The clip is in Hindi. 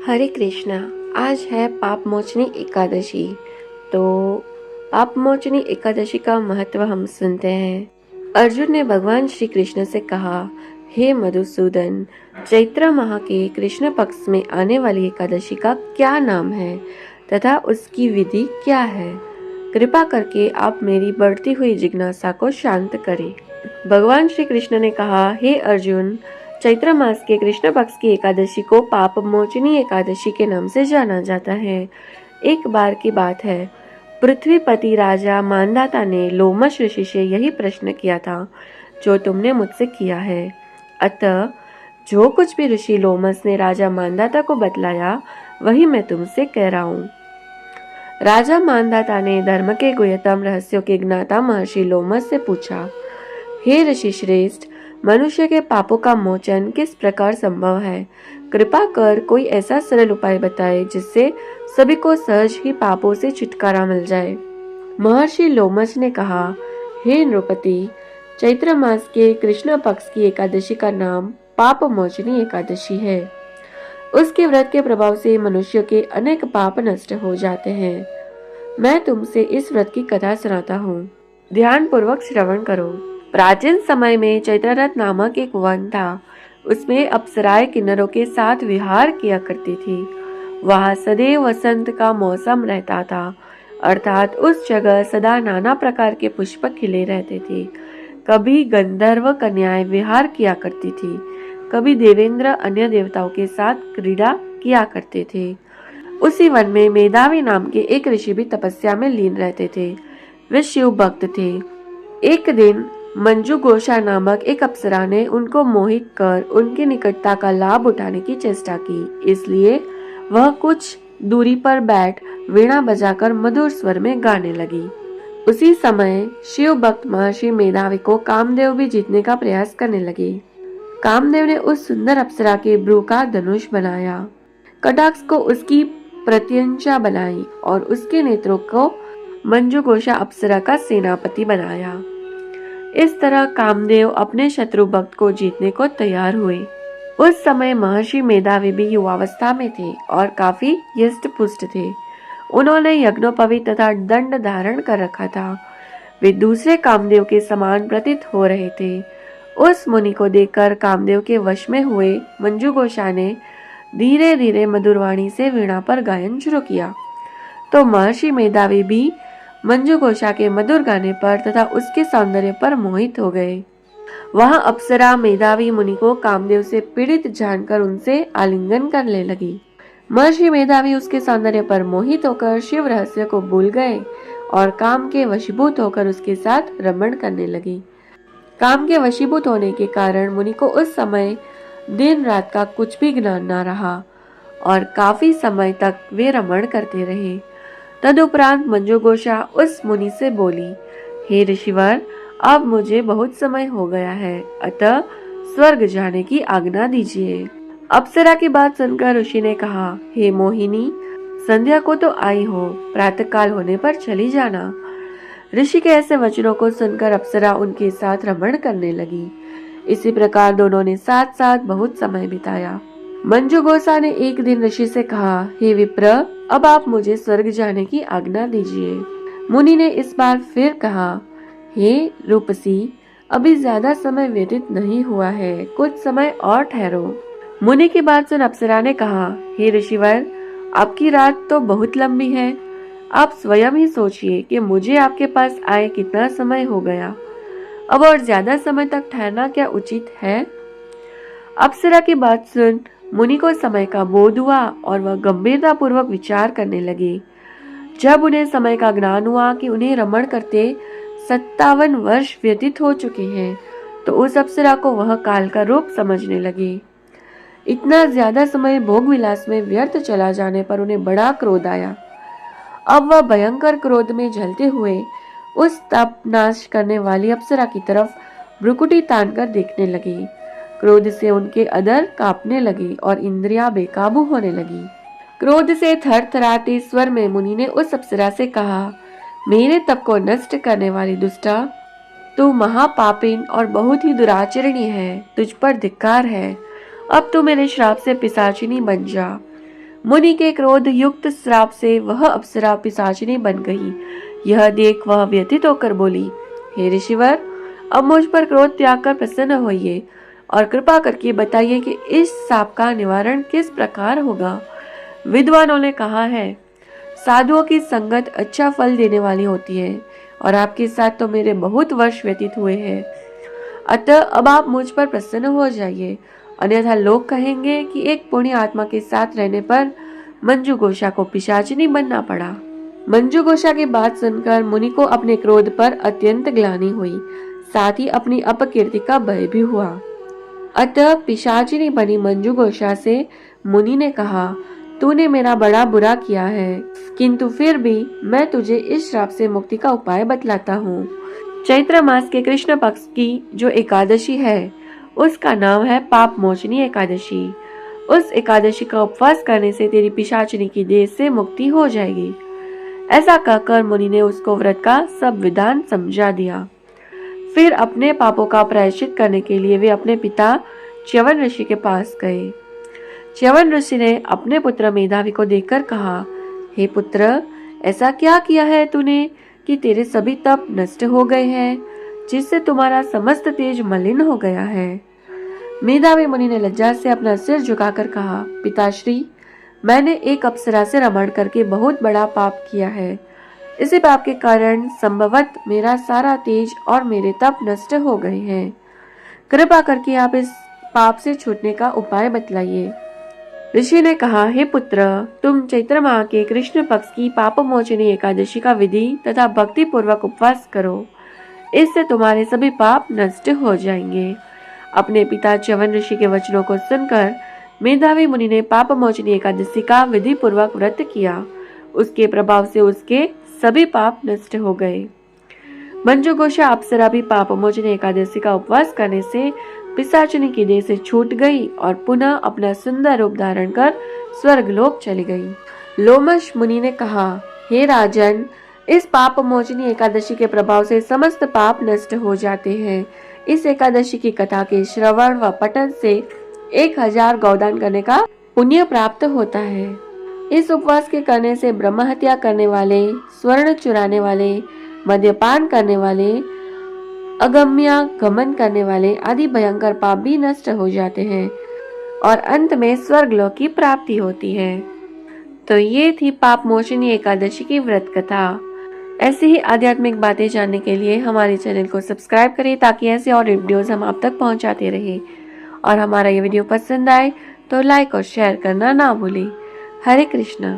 हरे कृष्णा। आज है पाप मोचनी एकादशी। तो पाप मोचनी एकादशी का महत्व हम सुनते हैं। अर्जुन ने भगवान श्री कृष्ण से कहा, हे मधुसूदन, चैत्र माह के कृष्ण पक्ष में आने वाली एकादशी का क्या नाम है तथा उसकी विधि क्या है? कृपा करके आप मेरी बढ़ती हुई जिज्ञासा को शांत करें। भगवान श्री कृष्ण ने कहा, हे अर्जुन, चैत्र मास के कृष्ण पक्ष की एकादशी को पाप मोचनी एकादशी के नाम से जाना जाता है। एक बार की बात है, पृथ्वीपति राजा मानधाता ने लोमश ऋषि से यही प्रश्न किया था जो तुमने मुझसे किया है। अतः जो कुछ भी ऋषि लोमस ने राजा मानधाता को बतलाया वही मैं तुमसे कह रहा हूँ। राजा मानधाता ने धर्म के गुह्यतम रहस्यों के ज्ञाता महर्षि लोमस से पूछा, हे ऋषि श्रेष्ठ, मनुष्य के पापों का मोचन किस प्रकार संभव है? कृपा कर कोई ऐसा सरल उपाय बताए जिससे सभी को सहज ही पापों से छुटकारा मिल जाए। महर्षि लोमस ने कहा, हे नृपति, चैत्र मास के कृष्ण पक्ष की एकादशी का नाम पाप मोचनी एकादशी है। उसके व्रत के प्रभाव से मनुष्य के अनेक पाप नष्ट हो जाते हैं। मैं तुमसे इस व्रत की कथा सुनाता हूँ, ध्यान पूर्वक श्रवण करो। प्राचीन समय में चैत्ररथ नामक एक वन था। उसमें अप्सराएं किन्नरों के साथ विहार किया करती थी। वहाँ सदैव वसंत का मौसम रहता था, अर्थात उस जगह सदा नाना प्रकार के पुष्प खिले रहते थे। कभी गंधर्व कन्याएं विहार किया करती थी, कभी देवेंद्र अन्य देवताओं के साथ क्रीड़ा किया करते थे। उसी वन में मेधावी नाम के एक ऋषि भी तपस्या में लीन रहते थे। वे शिव भक्त थे। एक दिन मंजू घोषा नामक एक अप्सरा ने उनको मोहित कर उनकी निकटता का लाभ उठाने की चेष्टा की। इसलिए वह कुछ दूरी पर बैठ वीणा बजाकर मधुर स्वर में गाने लगी। उसी समय शिव भक्त महर्षि मेधावी को कामदेव भी जीतने का प्रयास करने लगे। कामदेव ने उस सुंदर अप्सरा के भ्रू का धनुष बनाया, कटाक्ष को उसकी प्रत्यंचा बनाई और उसके नेत्रों को मंजू घोषा अप्सरा का सेनापति बनाया। इस तरह कामदेव अपने शत्रु भक्त को जीतने को तैयार हुए। उस समय महर्षि मेधावी भी युवावस्था में थे और काफी यष्ट पुष्ट थे। उन्होंने यज्ञोपवीत तथा दंड धारण कर रखा था। वे दूसरे कामदेव के समान प्रतीत हो रहे थे। उस मुनि को देखकर कामदेव के वश में हुए मंजू घोषा ने धीरे धीरे मधुरवाणी से वीणा पर गायन शुरू किया। तो महर्षि मेधावी भी मंजू घोषा के मधुर गाने पर तथा उसके सौंदर्य पर मोहित हो गए। वहां अप्सरा मेधावी मुनि को कामदेव से पीड़ित जानकर उनसे आलिंगन करने लगी। महर्षि मेधावी उसके सौंदर्य पर मोहित होकर शिव रहस्य को भूल गए और काम के वशीभूत होकर उसके साथ रमण करने लगी। काम के वशीभूत होने के कारण मुनि को उस समय दिन रात का कुछ भी ज्ञान न रहा और काफी समय तक वे रमण करते रहे। तदुपरांत मंजू घोषा उस मुनि से बोली, हे ऋषिवर, अब मुझे बहुत समय हो गया है, अतः स्वर्ग जाने की आज्ञा दीजिए। अप्सरा की बात सुनकर ऋषि ने कहा, हे मोहिनी, संध्या को तो आई हो, प्रातःकाल होने पर चली जाना। ऋषि के ऐसे वचनों को सुनकर अप्सरा उनके साथ रमण करने लगी। इसी प्रकार दोनों ने साथ साथ बहुत समय बिताया। मंजू घोषा ने एक दिन ऋषि से कहा, हे विप्र, अब आप मुझे स्वर्ग जाने की आज्ञा दीजिए। मुनि ने इस बार फिर कहा, हे रूपसी, अभी ज्यादा समय व्यतीत नहीं हुआ है, कुछ समय और ठहरो। मुनि की बात सुन अप्सरा ने कहा, हे ऋषिवर, आपकी रात तो बहुत लंबी है। आप स्वयं ही सोचिए कि मुझे आपके पास आए कितना समय हो गया। अब और ज्यादा समय तक ठहरना क्या उचित है? अप्सरा की बात सुन मुनि को समय का बोध हुआ और वह गंभीरता पूर्वक विचार करने लगे। जब उन्हें समय का ज्ञान हुआ कि उन्हें रमण करते 57 वर्ष व्यतीत हो चुके हैं, तो उस अप्सरा को वह काल का रूप समझने लगे। इतना ज्यादा समय भोग विलास में व्यर्थ चला जाने पर उन्हें बड़ा क्रोध आया। अब वह भयंकर क्रोध में जलते हुए उस तप नाश करने वाली अप्सरा की तरफ भ्रुकुटी तानकर देखने लगे। क्रोध से उनके अधर कांपने लगे और इंद्रियां बेकाबू होने लगी। क्रोध से थरथराते स्वर में मुनि ने उस अप्सरा से कहा, मेरे तप को नष्ट करने वाली दुष्टा, तू महापापिन और बहुत ही दुराचरणी है, तुझ पर धिक्कार है। अब तू मेरे श्राप से पिशाचिनी बन जा। मुनि के क्रोध युक्त श्राप से वह अप्सरा पिशाचिनी बन गई। यह देख वह व्यथित होकर बोली, हे ऋषिवर, अब मुझ पर क्रोध त्याग कर प्रसन्न होइए और कृपा करके बताइए कि इस शाप का निवारण किस प्रकार होगा। विद्वानों ने कहा है, साधुओं की संगत अच्छा फल देने वाली होती है और आपके साथ तो मेरे बहुत वर्ष व्यतीत हुए हैं। अतः अब आप मुझ पर प्रसन्न हो जाइए, अन्यथा लोग कहेंगे कि एक पुण्य आत्मा के साथ रहने पर मंजू घोषा को पिशाचिनी बनना पड़ा। मंजू घोषा की बात सुनकर मुनि को अपने क्रोध पर अत्यंत ग्लानि हुई, साथ ही अपनी अपकीर्ति का भय भी हुआ। अतः पिशाचिनी बनी मंजू घोषा से मुनि ने कहा, तूने मेरा बड़ा बुरा किया है, किंतु फिर भी मैं तुझे इस श्राप से मुक्ति का उपाय बतलाता हूँ। चैत्र मास के कृष्ण पक्ष की जो एकादशी है उसका नाम है पाप मोचनी एकादशी। उस एकादशी का उपवास करने से तेरी पिशाचिनी की देह से मुक्ति हो जाएगी। ऐसा कहकर मुनि ने उसको व्रत का सब विधान समझा दिया। फिर अपने पापों का प्रायश्चित करने के लिए वे अपने पिता च्यवन ऋषि के पास गए। च्यवन ऋषि ने अपने पुत्र मेधावी को देखकर कहा, हे पुत्र, ऐसा क्या किया है तूने कि तेरे सभी तप नष्ट हो गए हैं, जिससे तुम्हारा समस्त तेज मलिन हो गया है। मेधावी मुनि ने लज्जा से अपना सिर झुकाकर कहा, पिताश्री, मैंने एक अप्सरा से रमण करके बहुत बड़ा पाप किया है। इसी पाप के कारण संभवत मेरा सारा तेज और मेरे तप नष्ट हो गए हैं। कृपा करके आप इस पाप से छूटने का उपाय बतलाइए। ऋषि ने कहा, हे पुत्र, तुम चैत्र माह के कृष्ण पक्ष की पाप मोचनी एकादशी का विधि तथा भक्ति पूर्वक उपवास करो। इससे तुम्हारे सभी पाप नष्ट हो जाएंगे। अपने पिता च्यवन ऋषि के वचनों को सुनकर मेधावी मुनि ने पाप मोचनी एकादशी का विधि पूर्वक व्रत किया। उसके प्रभाव से उसके सभी पाप नष्ट हो गए। मंजू घोषा अप्सरा भी पाप मोचनी एकादशी का उपवास करने से पिशाचिनी की देह से छूट गई और पुनः अपना सुंदर रूप धारण कर स्वर्गलोक चली गई। लोमश मुनि ने कहा, हे राजन, इस पाप मोचनी एकादशी के प्रभाव से समस्त पाप नष्ट हो जाते हैं। इस एकादशी की कथा के श्रवण व पठन से 1000 गौदान करने का पुण्य प्राप्त होता है। इस उपवास के करने से ब्रह्म हत्या करने वाले, स्वर्ण चुराने वाले, मद्यपान करने वाले, अगम्या गमन करने वाले आदि भयंकर पाप भी नष्ट हो जाते हैं और अंत में स्वर्गलोक की प्राप्ति होती है। तो ये थी पाप मोचनी एकादशी की व्रत कथा। ऐसी ही आध्यात्मिक बातें जानने के लिए हमारे चैनल को सब्सक्राइब करें ताकि ऐसे और वीडियोस हम आप तक पहुंचाते रहें। और हमारा ये वीडियो पसंद आए तो लाइक और शेयर करना ना भूलें। हरे कृष्णा।